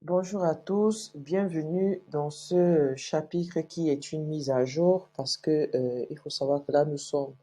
Bonjour à tous, bienvenue dans ce chapitre qui est une mise à jour parce que il faut savoir que là nous sommes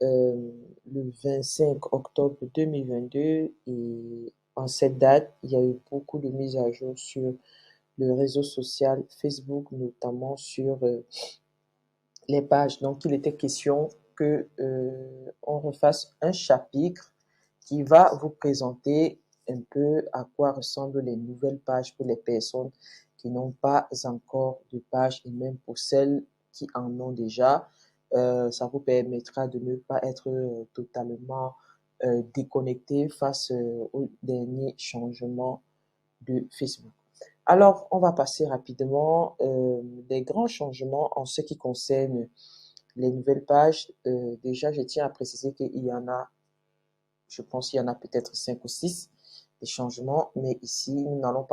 euh, le 25 octobre 2022 et en cette date il y a eu beaucoup de mises à jour sur le réseau social Facebook, notamment sur les pages. Donc il était question que on refasse un chapitre qui va vous présenter un peu à quoi ressemblent les nouvelles pages pour les personnes qui n'ont pas encore de page et même pour celles qui en ont déjà. Ça vous permettra de ne pas être totalement déconnecté face aux derniers changements de Facebook. Alors, on va passer rapidement des grands changements en ce qui concerne les nouvelles pages. Déjà, je tiens à préciser qu'il y en a, je pense qu'il y en a peut-être 5 ou 6 des changements, mais ici, nous n'allons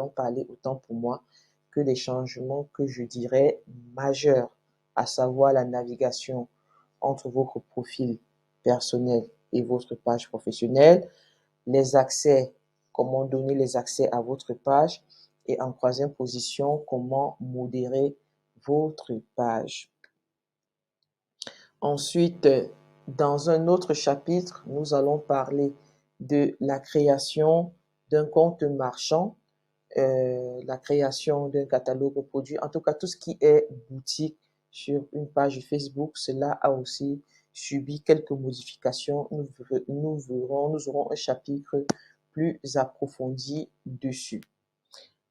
parler autant pour moi que des changements que je dirais majeurs, à savoir la navigation entre votre profil personnel et votre page professionnelle, les accès, comment donner les accès à votre page et en troisième position, comment modérer votre page. Ensuite, dans un autre chapitre, nous allons parler de la création d'un compte marchand, la création d'un catalogue produit, en tout cas tout ce qui est boutique sur une page Facebook, cela a aussi subi quelques modifications. Nous aurons un chapitre plus approfondi dessus.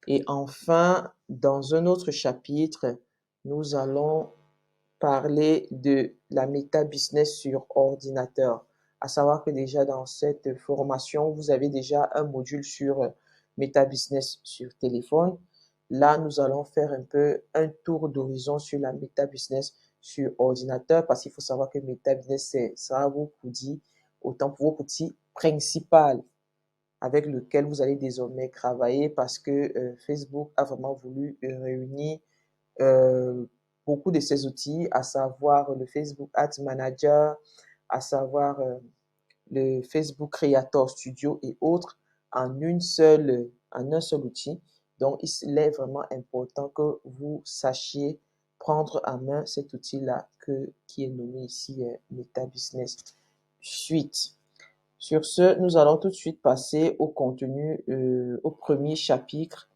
Et enfin, dans un autre chapitre, nous allons parler de la méta business sur ordinateur. À savoir que déjà dans cette formation, vous avez déjà un module sur méta business sur téléphone. Là, nous allons faire un peu un tour d'horizon sur la méta business sur ordinateur parce qu'il faut savoir que méta business, ça va vous dire autant pour vos outils principaux avec lequel vous allez désormais travailler parce que Facebook a vraiment voulu réunir euh, beaucoup de ces outils, à savoir le Facebook Ads Manager, à savoir le Facebook Creator Studio et autres en un seul outil. Donc, il est vraiment important que vous sachiez prendre en main cet outil-là qui est nommé ici Meta Business Suite. Sur ce, nous allons tout de suite passer au contenu, au premier chapitre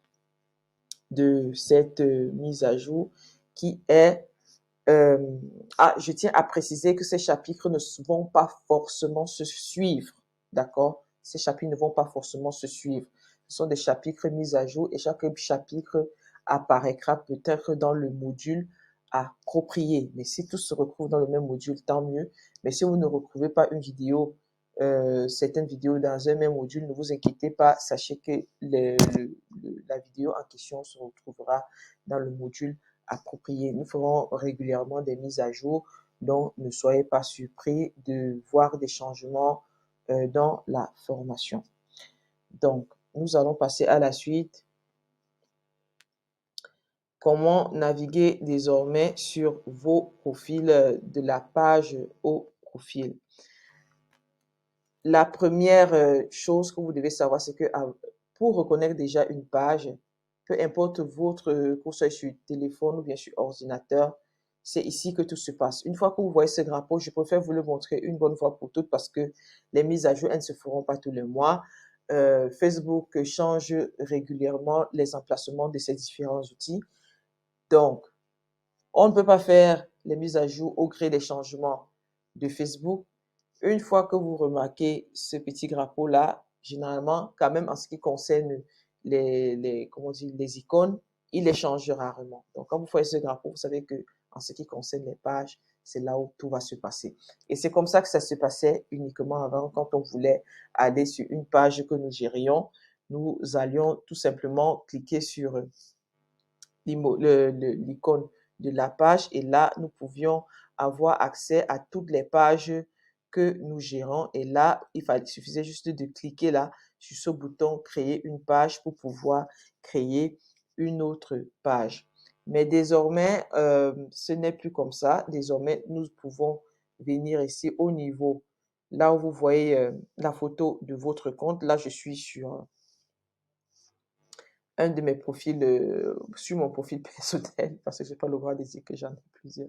de cette mise à jour qui est je tiens à préciser que ces chapitres ne vont pas forcément se suivre, d'accord? Ces chapitres ne vont pas forcément se suivre. Ce sont des chapitres mis à jour et chaque chapitre apparaîtra peut-être dans le module approprié. Mais si tout se retrouve dans le même module, tant mieux. Mais si vous ne retrouvez pas une vidéo, certaines vidéos dans un même module, ne vous inquiétez pas. Sachez que la vidéo en question se retrouvera dans le module approprié. Nous ferons régulièrement des mises à jour, donc ne soyez pas surpris de voir des changements dans la formation. Donc, nous allons passer à la suite. Comment naviguer désormais sur vos profils de la page au profil. La première chose que vous devez savoir, c'est que pour reconnaître déjà une page, peu importe que vous soyez sur téléphone ou bien sur ordinateur, c'est ici que tout se passe. Une fois que vous voyez ce drapeau, je préfère vous le montrer une bonne fois pour toutes parce que les mises à jour, elles ne se feront pas tous les mois. Facebook change régulièrement les emplacements de ces différents outils. Donc, on ne peut pas faire les mises à jour au gré des changements de Facebook. Une fois que vous remarquez ce petit drapeau-là, généralement, quand même en ce qui concerne les icônes, il les change rarement. Donc, quand vous voyez ce drapeau, vous savez que en ce qui concerne les pages, c'est là où tout va se passer. Et c'est comme ça que ça se passait uniquement avant, quand on voulait aller sur une page que nous gérions, nous allions tout simplement cliquer sur l'icône de la page et là, nous pouvions avoir accès à toutes les pages que nous gérons. Et là, il suffisait juste de cliquer là sur ce bouton créer une page pour pouvoir créer une autre page. Mais désormais, ce n'est plus comme ça. Désormais, nous pouvons venir ici au niveau, là où vous voyez la photo de votre compte. Là, je suis sur un de mes profils, sur mon profil personnel, parce que je n'ai pas le droit de dire que j'en ai plusieurs.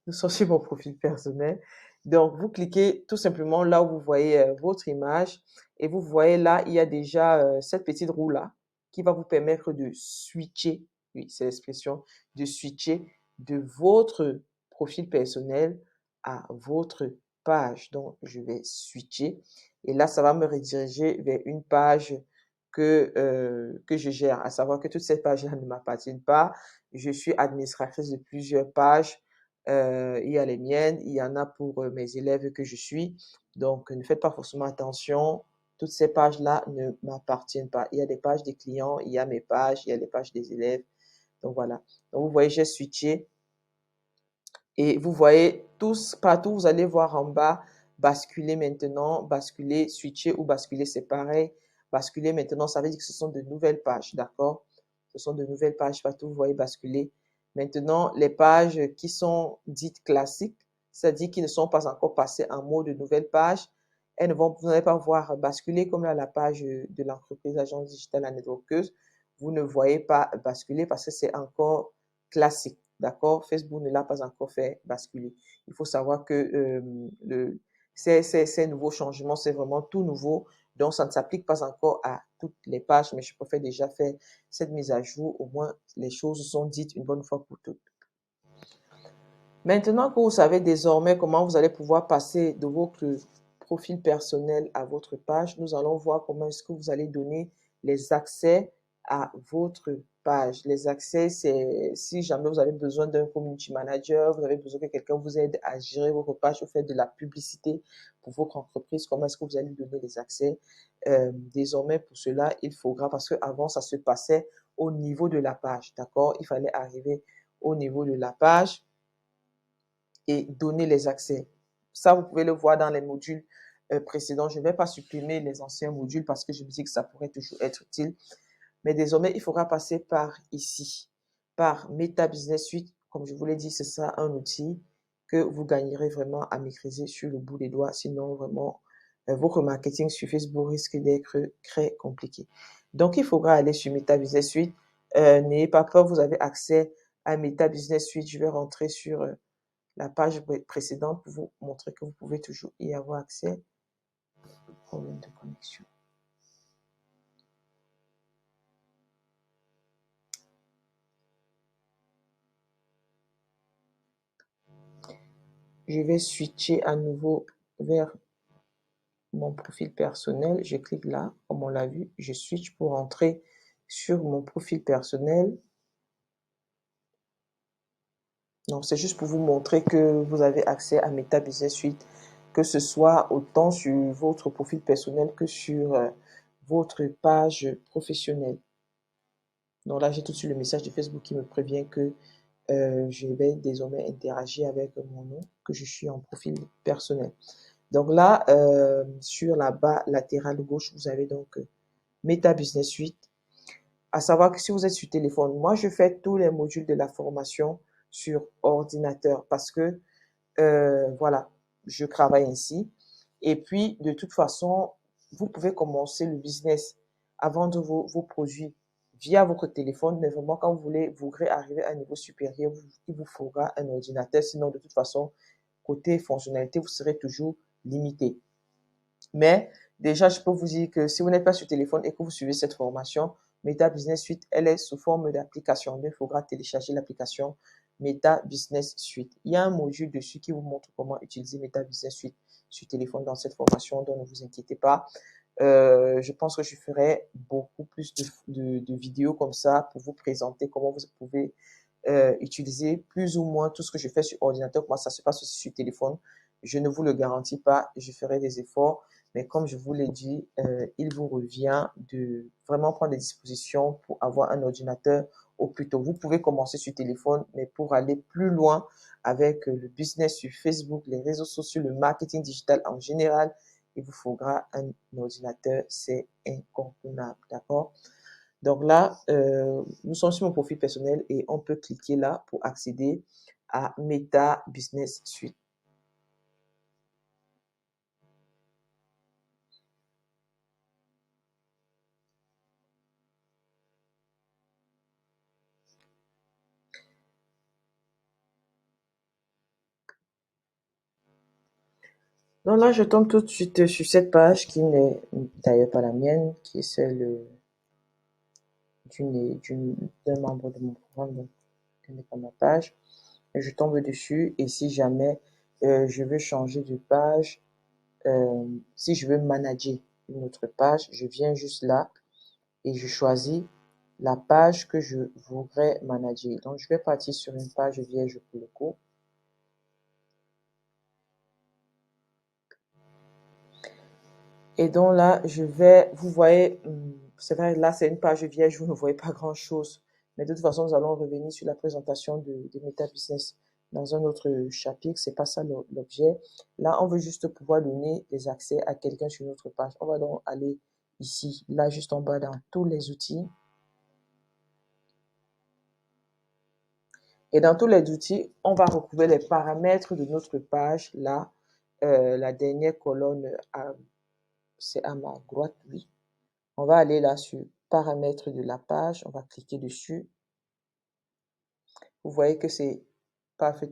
Nous sommes sur mon profil personnel. Donc, vous cliquez tout simplement là où vous voyez votre image et vous voyez là, il y a déjà cette petite roue-là qui va vous permettre de switcher, oui, c'est l'expression, de switcher de votre profil personnel à votre page. Donc, je vais switcher et là, ça va me rediriger vers une page que je gère, à savoir que toutes ces pages-là ne m'appartiennent pas. Je suis administratrice de plusieurs pages. Il y a les miennes, il y en a pour mes élèves que je suis. Donc, ne faites pas forcément attention. Toutes ces pages-là ne m'appartiennent pas. Il y a des pages des clients, il y a mes pages, il y a les pages des élèves. Donc, voilà. Donc, vous voyez, j'ai switché. Et vous voyez tous, partout, vous allez voir en bas, basculer maintenant, basculer, switcher ou basculer, c'est pareil. Basculer maintenant, ça veut dire que ce sont de nouvelles pages, d'accord? Ce sont de nouvelles pages partout, vous voyez basculer. Maintenant, les pages qui sont dites classiques, c'est-à-dire qui ne sont pas encore passées en mode de nouvelles pages, vous n'allez pas voir basculer comme là la page de l'entreprise agence digitale à networkeuse. Vous ne voyez pas basculer parce que c'est encore classique. D'accord? Facebook ne l'a pas encore fait basculer. Il faut savoir que ces nouveaux changements, c'est vraiment tout nouveau. Donc, ça ne s'applique pas encore à toutes les pages, mais je préfère déjà faire cette mise à jour. Au moins, les choses sont dites une bonne fois pour toutes. Maintenant que vous savez désormais comment vous allez pouvoir passer de votre profil personnel à votre page, nous allons voir comment est-ce que vous allez donner les accès à votre page. Les accès, c'est si jamais vous avez besoin d'un community manager, vous avez besoin que quelqu'un vous aide à gérer votre page, vous faites de la publicité pour votre entreprise, comment est-ce que vous allez donner les accès. Désormais, pour cela, il faudra, parce qu'avant, ça se passait au niveau de la page, d'accord? Il fallait arriver au niveau de la page et donner les accès. Ça, vous pouvez le voir dans les modules précédents. Je ne vais pas supprimer les anciens modules parce que je me dis que ça pourrait toujours être utile. Mais désormais, il faudra passer par ici, par Meta Business Suite. Comme je vous l'ai dit, ce sera un outil que vous gagnerez vraiment à maîtriser sur le bout des doigts. Sinon, vraiment, votre marketing sur Facebook risque d'être très compliqué. Donc, il faudra aller sur Meta Business Suite. N'ayez pas peur, vous avez accès à Meta Business Suite. Je vais rentrer sur la page précédente pour vous montrer que vous pouvez toujours y avoir accès. Problème de connexion. Je vais switcher à nouveau vers mon profil personnel. Je clique là, comme on l'a vu. Je switch pour entrer sur mon profil personnel. Donc, c'est juste pour vous montrer que vous avez accès à Meta Business Suite, que ce soit autant sur votre profil personnel que sur votre page professionnelle. Donc là, j'ai tout de suite le message de Facebook qui me prévient que je vais désormais interagir avec mon nom, que je suis en profil personnel. Donc là, sur la barre latérale gauche, vous avez donc Meta Business Suite. À savoir que si vous êtes sur téléphone, moi, je fais tous les modules de la formation sur ordinateur parce que, voilà, je travaille ainsi. Et puis, de toute façon, vous pouvez commencer le business à vendre vos produits via votre téléphone, mais vraiment, quand vous voulez arriver à un niveau supérieur, il vous faudra un ordinateur. Sinon, de toute façon, côté fonctionnalité, vous serez toujours limité. Mais déjà, je peux vous dire que si vous n'êtes pas sur téléphone et que vous suivez cette formation, Meta Business Suite, elle est sous forme d'application. Il faudra télécharger l'application Meta Business Suite. Il y a un module dessus qui vous montre comment utiliser Meta Business Suite sur téléphone dans cette formation, donc ne vous inquiétez pas. Je pense que je ferai beaucoup plus de vidéos comme ça pour vous présenter comment vous pouvez utiliser plus ou moins tout ce que je fais sur ordinateur, comment ça se passe aussi sur téléphone. Je ne vous le garantis pas, je ferai des efforts, mais comme je vous l'ai dit, il vous revient de vraiment prendre des dispositions pour avoir un ordinateur au plus tôt. Vous pouvez commencer sur téléphone, mais pour aller plus loin avec le business sur Facebook, les réseaux sociaux, le marketing digital en général, il vous faudra un ordinateur, c'est incontournable, d'accord? Donc là, nous sommes sur mon profil personnel et on peut cliquer là pour accéder à Meta Business Suite. Donc là, je tombe tout de suite sur cette page qui n'est d'ailleurs pas la mienne, qui est celle d'un membre de mon programme, donc ce n'est pas ma page. Et je tombe dessus et si jamais je veux changer de page, si je veux manager une autre page, je viens juste là et je choisis la page que je voudrais manager. Donc, je vais partir sur une page vierge pour le coup. Et donc là, vous voyez, c'est vrai, là, c'est une page vierge, vous ne voyez pas grand-chose. Mais de toute façon, nous allons revenir sur la présentation de Meta Business dans un autre chapitre. C'est pas ça l'objet. Là, on veut juste pouvoir donner des accès à quelqu'un sur notre page. On va donc aller ici, là, juste en bas, dans tous les outils. Et dans tous les outils, on va retrouver les paramètres de notre page. Là, la dernière colonne, c'est à ma droite, oui. On va aller là sur paramètres de la page. On va cliquer dessus. Vous voyez que c'est tout à fait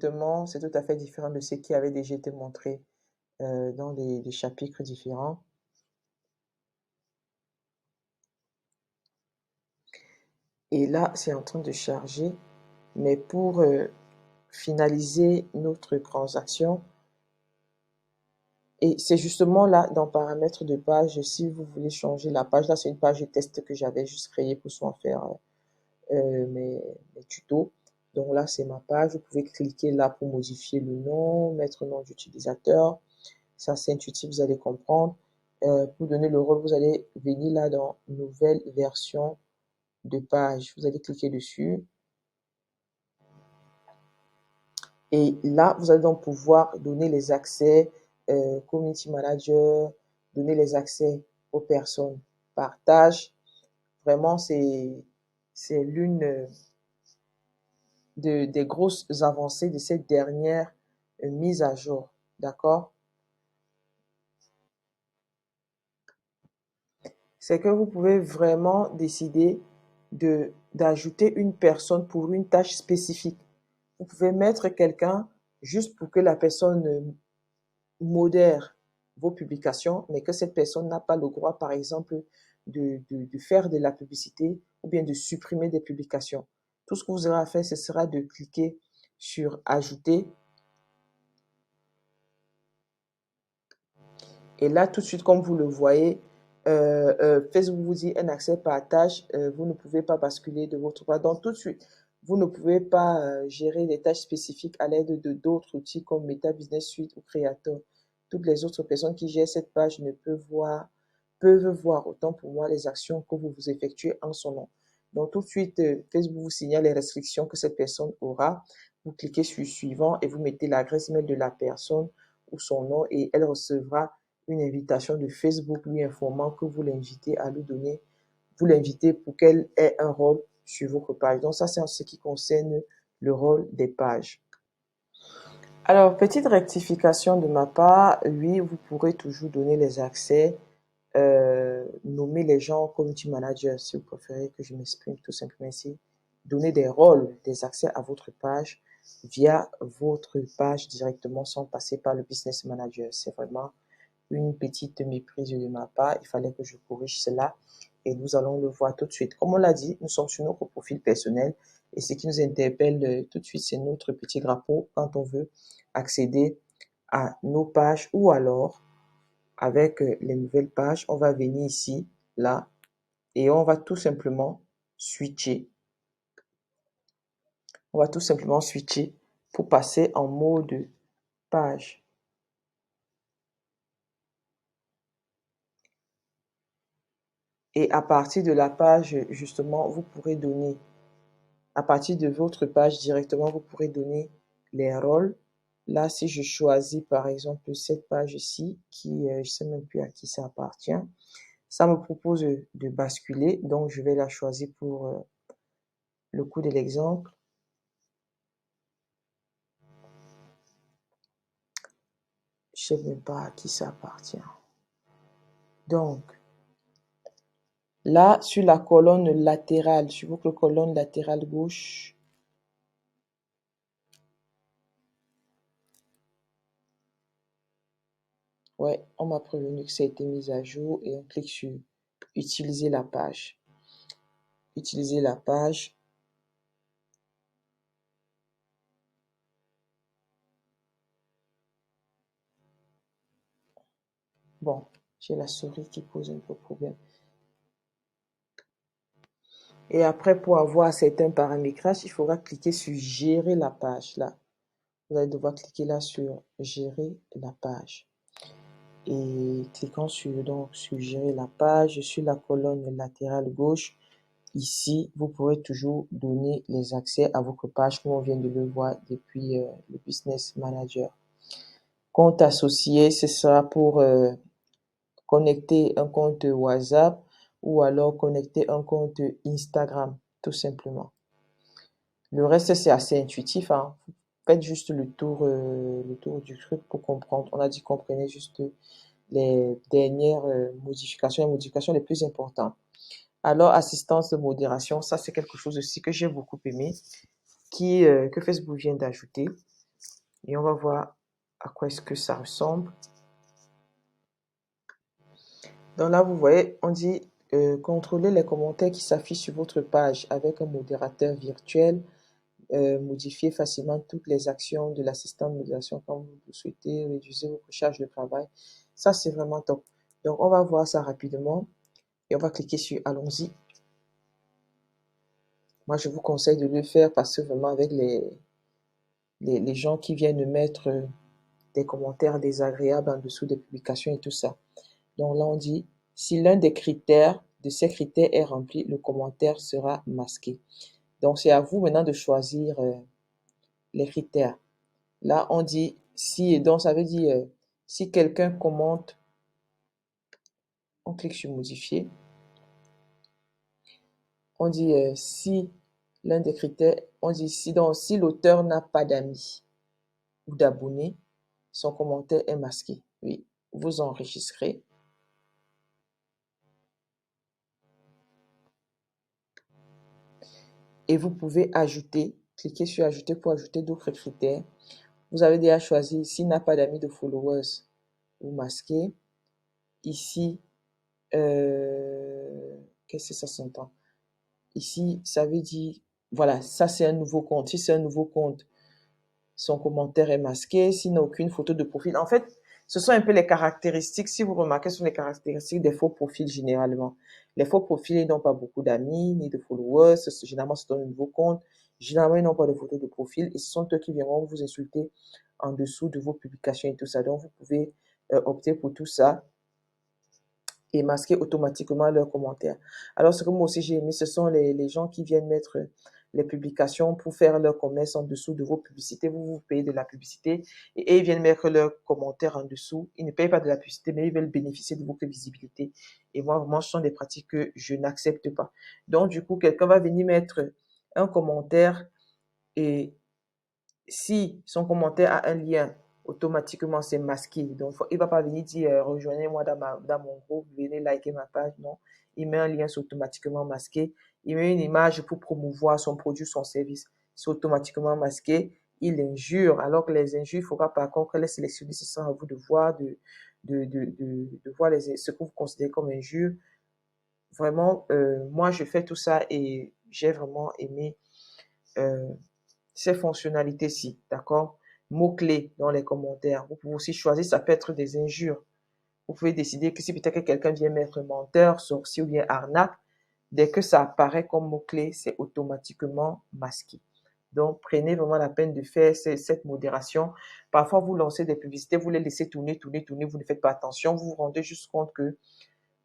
différent de ce qui avait déjà été montré dans des chapitres différents. Et là, c'est en train de charger. Mais pour finaliser notre transaction, et c'est justement là, dans paramètres de page, si vous voulez changer la page, là c'est une page de test que j'avais juste créée pour souvent faire mes tutos. Donc là, c'est ma page. Vous pouvez cliquer là pour modifier le nom, mettre le nom d'utilisateur. Ça, c'est intuitif, vous allez comprendre. Pour donner le rôle, vous allez venir là dans Nouvelle version de page. Vous allez cliquer dessus. Et là, vous allez donc pouvoir donner les accès Community Manager, donner les accès aux personnes. Partage. Vraiment, c'est l'une des grosses avancées de cette dernière mise à jour. D'accord? C'est que vous pouvez vraiment décider d'ajouter une personne pour une tâche spécifique. Vous pouvez mettre quelqu'un juste pour que la personne modère vos publications, mais que cette personne n'a pas le droit, par exemple, de faire de la publicité ou bien de supprimer des publications. Tout ce que vous aurez à faire, ce sera de cliquer sur Ajouter. Et là, tout de suite, comme vous le voyez, Facebook vous dit un accès par tâche, vous ne pouvez pas basculer de votre part. Donc, tout de suite, vous ne pouvez pas gérer des tâches spécifiques à l'aide de d'autres outils comme Meta Business Suite ou Creator. Toutes les autres personnes qui gèrent cette page ne peuvent voir autant pour moi les actions que vous effectuez en son nom. Donc, tout de suite, Facebook vous signale les restrictions que cette personne aura. Vous cliquez sur suivant et vous mettez l'adresse mail de la personne ou son nom et elle recevra une invitation de Facebook lui informant que vous l'invitez à lui donner, vous l'invitez pour qu'elle ait un rôle sur votre page. Donc ça, c'est en ce qui concerne le rôle des pages. Alors, petite rectification de ma part, oui, vous pourrez toujours donner les accès, nommer les gens community manager si vous préférez que je m'exprime tout simplement ici. Donner des rôles, des accès à votre page via votre page directement sans passer par le business manager. C'est vraiment une petite méprise de ma part. Il fallait que je corrige cela et nous allons le voir tout de suite. Comme on l'a dit, nous sommes sur notre profil personnel et ce qui nous interpelle tout de suite, c'est notre petit drapeau quand on veut accéder à nos pages ou alors avec les nouvelles pages, on va venir ici, là, et on va tout simplement switcher. On va tout simplement switcher pour passer en mode page. Et à partir de la page, justement, vous pourrez donner, à partir de votre page directement, vous pourrez donner les rôles. Là, si je choisis par exemple cette page-ci, qui, je ne sais même plus à qui ça appartient, ça me propose de basculer. Donc, je vais la choisir pour le coup de l'exemple. Je ne sais même pas à qui ça appartient. Donc, là, sur la colonne latérale, sur votre colonne latérale gauche, Ouais, on m'a prévenu que ça a été mis à jour et on clique sur utiliser la page. Utiliser la page. Bon, j'ai la souris qui pose un peu problème. Et après, pour avoir certains paramétrages, il faudra cliquer sur gérer la page là. Vous allez devoir cliquer là sur gérer la page. Et cliquant sur gérer la page, sur la colonne latérale gauche, ici, vous pourrez toujours donner les accès à votre page comme on vient de le voir depuis le Business Manager. Compte associé, ce sera pour connecter un compte WhatsApp ou alors connecter un compte Instagram, tout simplement. Le reste, c'est assez intuitif, hein. Faites juste le tour du truc pour comprendre. On a dit qu'on prenait juste les dernières modifications, les modifications les plus importantes. Alors, assistance de modération, ça c'est quelque chose aussi que j'ai beaucoup aimé, que Facebook vient d'ajouter. Et on va voir à quoi est-ce que ça ressemble. Donc là, vous voyez, on dit contrôler les commentaires qui s'affichent sur votre page avec un modérateur virtuel. Modifier facilement toutes les actions de l'assistant de modération quand vous le souhaitez, réduire votre charge de travail. Ça, c'est vraiment top. Donc, on va voir ça rapidement et on va cliquer sur allons-y. Moi, je vous conseille de le faire parce que vraiment avec les gens qui viennent mettre des commentaires désagréables en dessous des publications et tout ça. Donc là, on dit, si l'un des critères de ces critères est rempli, le commentaire sera masqué. Donc, c'est à vous maintenant de choisir les critères. Là, on dit si, donc ça veut dire si quelqu'un commente, on clique sur modifier. On dit si l'un des critères, on dit si l'auteur n'a pas d'amis ou d'abonnés, son commentaire est masqué. Oui, vous enregistrez. Et vous pouvez ajouter, cliquez sur ajouter pour ajouter d'autres critères. Vous avez déjà choisi s'il n'a pas d'amis de followers, vous masquez. Ici, qu'est-ce que ça s'entend? Ici, ça veut dire, voilà, ça c'est un nouveau compte. Si c'est un nouveau compte, son commentaire est masqué. S'il n'a aucune photo de profil. En fait, ce sont un peu les caractéristiques, si vous remarquez, ce sont les caractéristiques des faux profils généralement. Les faux profils, ils n'ont pas beaucoup d'amis, ni de followers. Généralement, c'est un nouveau compte. Généralement, ils n'ont pas de photo de profil. Et ce sont eux qui viendront vous insulter en dessous de vos publications et tout ça. Donc, vous pouvez opter pour tout ça et masquer automatiquement leurs commentaires. Alors, ce que moi aussi j'ai aimé, ce sont les gens qui viennent mettre les publications pour faire leur commerce en dessous de vos publicités. Vous payez de la publicité et ils viennent mettre leurs commentaires en dessous. Ils ne payent pas de la publicité, mais ils veulent bénéficier de votre visibilité. Et moi, vraiment, ce sont des pratiques que je n'accepte pas. Donc, du coup, quelqu'un va venir mettre un commentaire et si son commentaire a un lien, automatiquement c'est masqué. Donc, il ne va pas venir dire rejoignez-moi dans mon groupe, venez liker ma page. Non, il met un lien, c'est automatiquement masqué. Il met une image pour promouvoir son produit, son service, c'est automatiquement masqué. Il injure, alors que les injures, il faudra par contre les sélectionner. Ce sera à vous de voir, de voir ce que vous considérez comme injure. Vraiment, moi, je fais tout ça et j'ai vraiment aimé euh, ces fonctionnalités-ci, d'accord? Mots-clés dans les commentaires. Vous pouvez aussi choisir, ça peut être des injures. Vous pouvez décider que si peut-être que quelqu'un vient mettre menteur, sorcier ou bien arnaque, dès que ça apparaît comme mot-clé, c'est automatiquement masqué. Donc, prenez vraiment la peine de faire cette modération. Parfois, vous lancez des publicités, vous les laissez tourner, tourner, tourner, vous ne faites pas attention, vous vous rendez juste compte que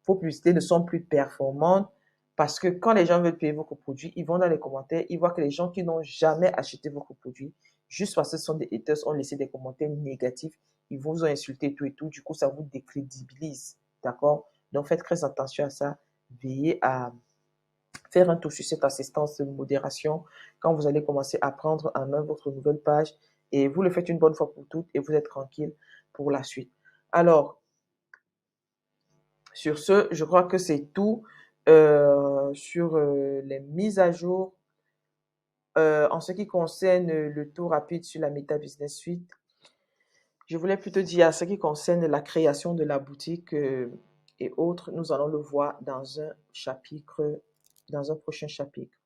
vos publicités ne sont plus performantes parce que quand les gens veulent payer votre produit, ils vont dans les commentaires, ils voient que les gens qui n'ont jamais acheté votre produit, juste parce que ce sont des haters, ont laissé des commentaires négatifs, ils vous ont insulté tout et tout, du coup, ça vous décrédibilise, d'accord? Donc, faites très attention à ça. Veillez à faire un tour sur cette assistance de modération quand vous allez commencer à prendre en main votre nouvelle page et vous le faites une bonne fois pour toutes et vous êtes tranquille pour la suite. Alors, sur ce, je crois que c'est tout sur les mises à jour. En ce qui concerne le tour rapide sur la Meta Business Suite, Je voulais plutôt dire à ce qui concerne la création de la boutique et autres, nous allons le voir dans un chapitre, dans un prochain chapitre.